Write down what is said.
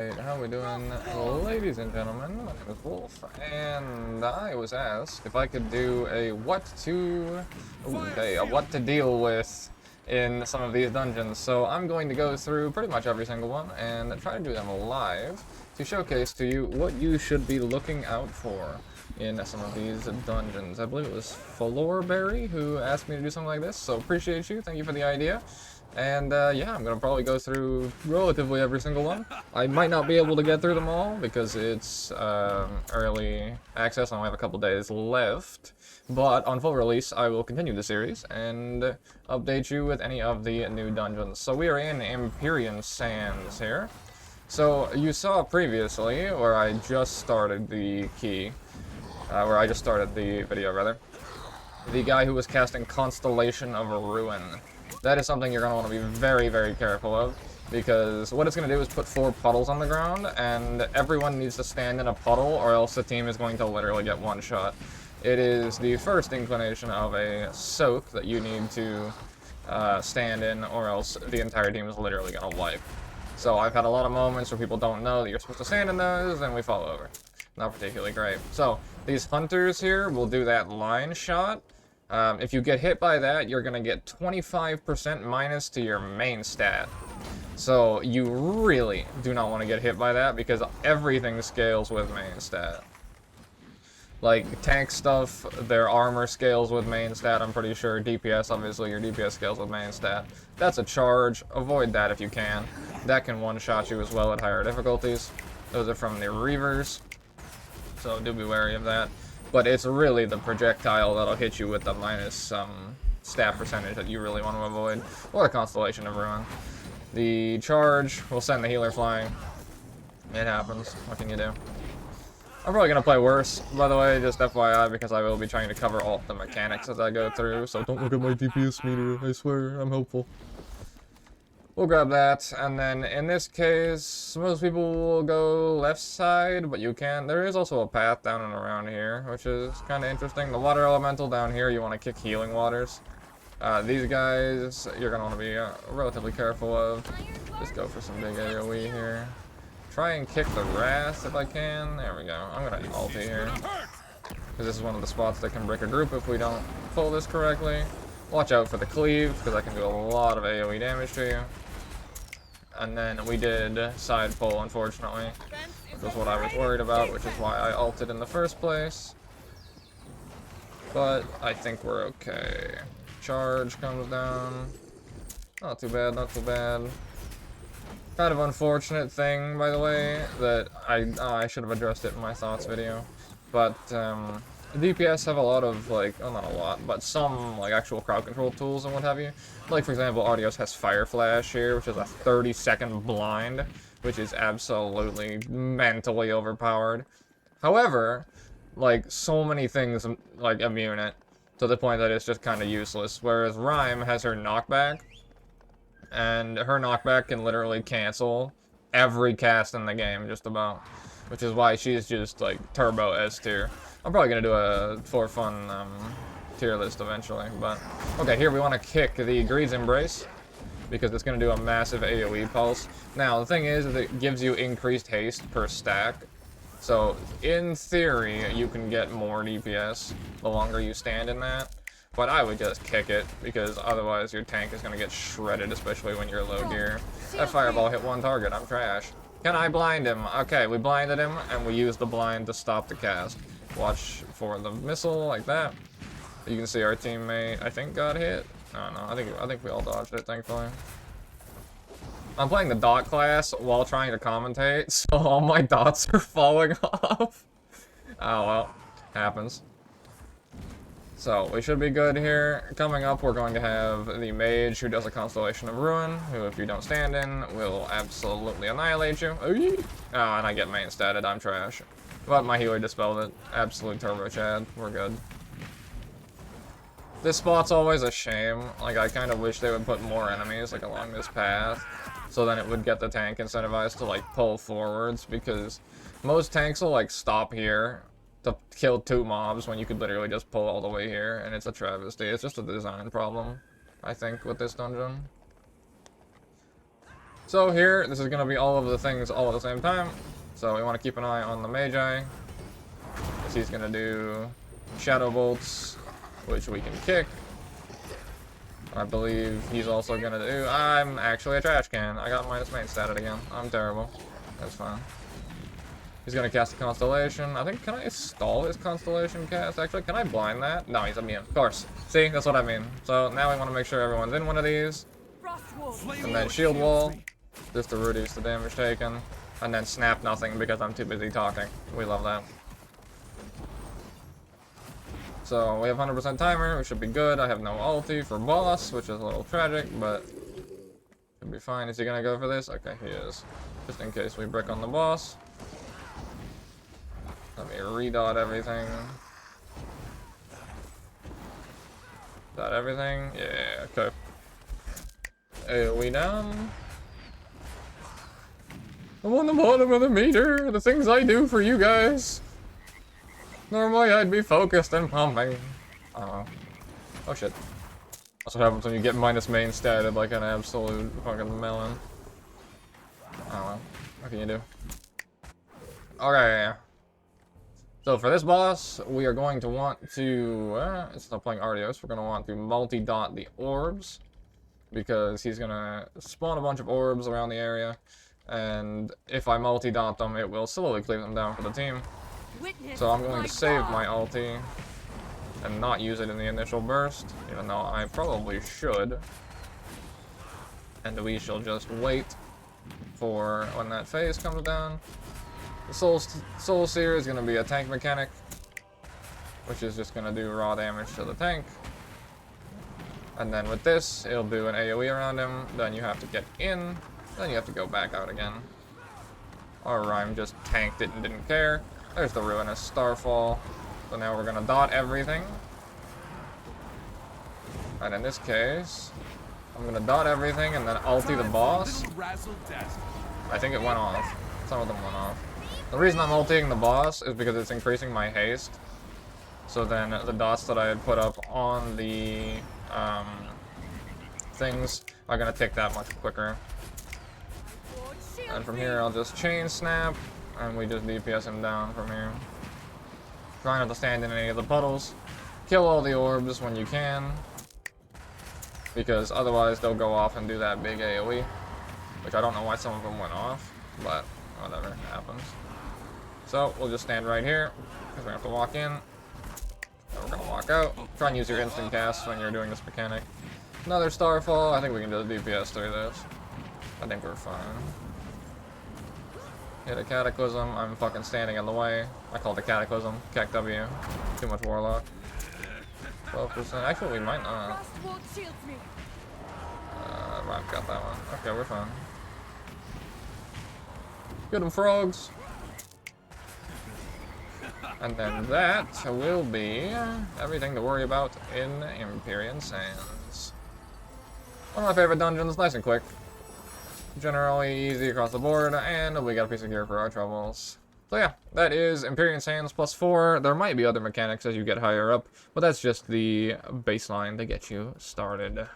How we doing, ladies and gentlemen? My name is Wolf, and I was asked if I could do a what to deal with in some of these dungeons. So I'm going to go through pretty much every single one and try to do them live to showcase to you what you should be looking out for in some of these dungeons. I believe it was Florberry who asked me to do something like this, so appreciate you. Thank you for the idea. And yeah, I'm gonna probably go through relatively every single one. I might not be able to get through them all because it's early access. I only have a couple days left. But on full release, I will continue the series and update you with any of the new dungeons. So we are in Empyrean Sands here. So you saw previously where I just started the video rather. The guy who was casting Constellation of Ruin. That is something you're going to want to be very, very careful of, because what it's going to do is put 4 puddles on the ground, and everyone needs to stand in a puddle, or else the team is going to literally get one shot. It is the first inclination of a soak that you need to stand in, or else the entire team is literally going to wipe. So I've had a lot of moments where people don't know that you're supposed to stand in those, and we fall over. Not particularly great. So these hunters here will do that line shot. If you get hit by that, you're going to get 25% minus to your main stat. So you really do not want to get hit by that because everything scales with main stat. Like tank stuff, their armor scales with main stat, I'm pretty sure. DPS, obviously, your DPS scales with main stat. That's a charge. Avoid that if you can. That can one-shot you as well at higher difficulties. Those are from the Reavers, so do be wary of that. But it's really the projectile that'll hit you with the minus stat percentage that you really want to avoid. Or a Constellation of Ruin. The charge will send the healer flying. It happens. What can you do? I'm probably going to play worse, by the way, just FYI, because I will be trying to cover all the mechanics as I go through. So don't look at my DPS meter, I swear, I'm helpful. We'll grab that, and then in this case, most people will go left side, but you can. There is also a path down and around here, which is kind of interesting. The water elemental down here, you want to kick healing waters. These guys, you're going to want to be relatively careful of. Just go for some big AoE here. Try and kick the Wrath if I can. There we go. I'm going to ulti here, because this is one of the spots that can break a group if we don't pull this correctly. Watch out for the cleave, because I can do a lot of AoE damage to you. And then we did side pull, unfortunately, which was what I was worried about, which is why I ulted in the first place. But I think we're okay. Charge comes down. Not too bad, not too bad. Kind of unfortunate thing, by the way, that I should have addressed it in my thoughts video. But DPS have a lot of, like, oh, not a lot, but some, like, actual crowd control tools and what have you. Like, for example, Ardios has Fire Flash here, which is a 30-second blind, which is absolutely mentally overpowered. However, like, so many things, like, immune it, to the point that it's just kind of useless. Whereas Rhyme has her knockback, and her knockback can literally cancel every cast in the game, just about. Which is why she's just, like, turbo S tier. I'm probably going to do a for fun tier list eventually, but... Okay, here we want to kick the Greed's Embrace, because it's going to do a massive AoE pulse. Now, the thing is, it gives you increased haste per stack. So, in theory, you can get more DPS the longer you stand in that. But I would just kick it, because otherwise your tank is going to get shredded, especially when you're low gear. That fireball hit one target, I'm trash. Can I blind him? Okay, we blinded him, and we used the blind to stop the cast. Watch for the missile, like that. You can see our teammate, I think, got hit. No, I think we all dodged it, thankfully. I'm playing the dot class while trying to commentate, so all my dots are falling off. Oh well, happens. So, we should be good here. Coming up, we're going to have the mage who does a Constellation of Ruin, who, if you don't stand in, will absolutely annihilate you. Oh, and I get main statted, I'm trash. But my healer dispelled it. Absolute turbo Chad. We're good. This spot's always a shame. Like, I kind of wish they would put more enemies, like, along this path, so then it would get the tank incentivized to, like, pull forwards, because most tanks will, like, stop here to kill 2 mobs when you could literally just pull all the way here, and it's a travesty. It's just a design problem, I think, with this dungeon. So here, this is going to be all of the things all at the same time. So we want to keep an eye on the Magi. Because he's going to do Shadow Bolts, which we can kick. I believe he's also going to do... I'm actually a trash can. I got minus main statted again. I'm terrible. That's fine. He's going to cast a Constellation. I think, can I stall his Constellation cast? Actually, can I blind that? No, he's immune. Of course. See, that's what I mean. So now we want to make sure everyone's in one of these. And then Shield Wall, just to reduce the damage taken. And then Snap Nothing because I'm too busy talking. We love that. So we have 100% timer, which should be good. I have no ulti for boss, which is a little tragic, but should be fine. Is he gonna go for this? Okay, he is. Just in case we brick on the boss. Let me redot everything. Dot everything? Yeah, okay. AoE down. I'm on the bottom of the meter. The things I do for you guys. Normally I'd be focused and pumping. Oh shit. That's what happens when you get minus main statted like an absolute fucking melon. Oh well. What can you do? Okay. So for this boss, we are going to want to, instead of playing Artios, we're going to want to multi-dot the orbs. Because he's going to spawn a bunch of orbs around the area. And if I multi-dot them, it will slowly clear them down for the team. So I'm going to save my ulti and not use it in the initial burst, even though I probably should. And we shall just wait for when that phase comes down. The Soul Seer is going to be a tank mechanic, which is just going to do raw damage to the tank. And then with this, it'll do an AoE around him, then you have to get in, then you have to go back out again. Or Rhyme just tanked it and didn't care. There's the Ruinous Starfall. So now we're going to dot everything. And in this case, I'm going to dot everything and then ulti the boss. I think it went off. Some of them went off. The reason I'm ulting the boss is because it's increasing my haste. So then the dots that I had put up on the things are going to tick that much quicker. And from here I'll just chain snap and we just DPS him down from here. Try not to stand in any of the puddles. Kill all the orbs when you can. Because otherwise they'll go off and do that big AoE. Which I don't know why some of them went off, but whatever, happens. So we'll just stand right here, because we have to walk in. And we're gonna walk out. Try and use your instant cast when you're doing this mechanic. Another Starfall. I think we can just DPS through this. I think we're fine. Hit a Cataclysm. I'm fucking standing in the way. I call it a Cataclysm. Cac W. Too much Warlock. 12%. Actually, we might not. I've got that one. Okay, we're fine. Get them frogs. And then that will be everything to worry about in Empyrean Sands. One of my favorite dungeons, nice and quick. Generally easy across the board, and we got a piece of gear for our troubles. So yeah, that is Empyrean Sands +4. There might be other mechanics as you get higher up, but that's just the baseline to get you started.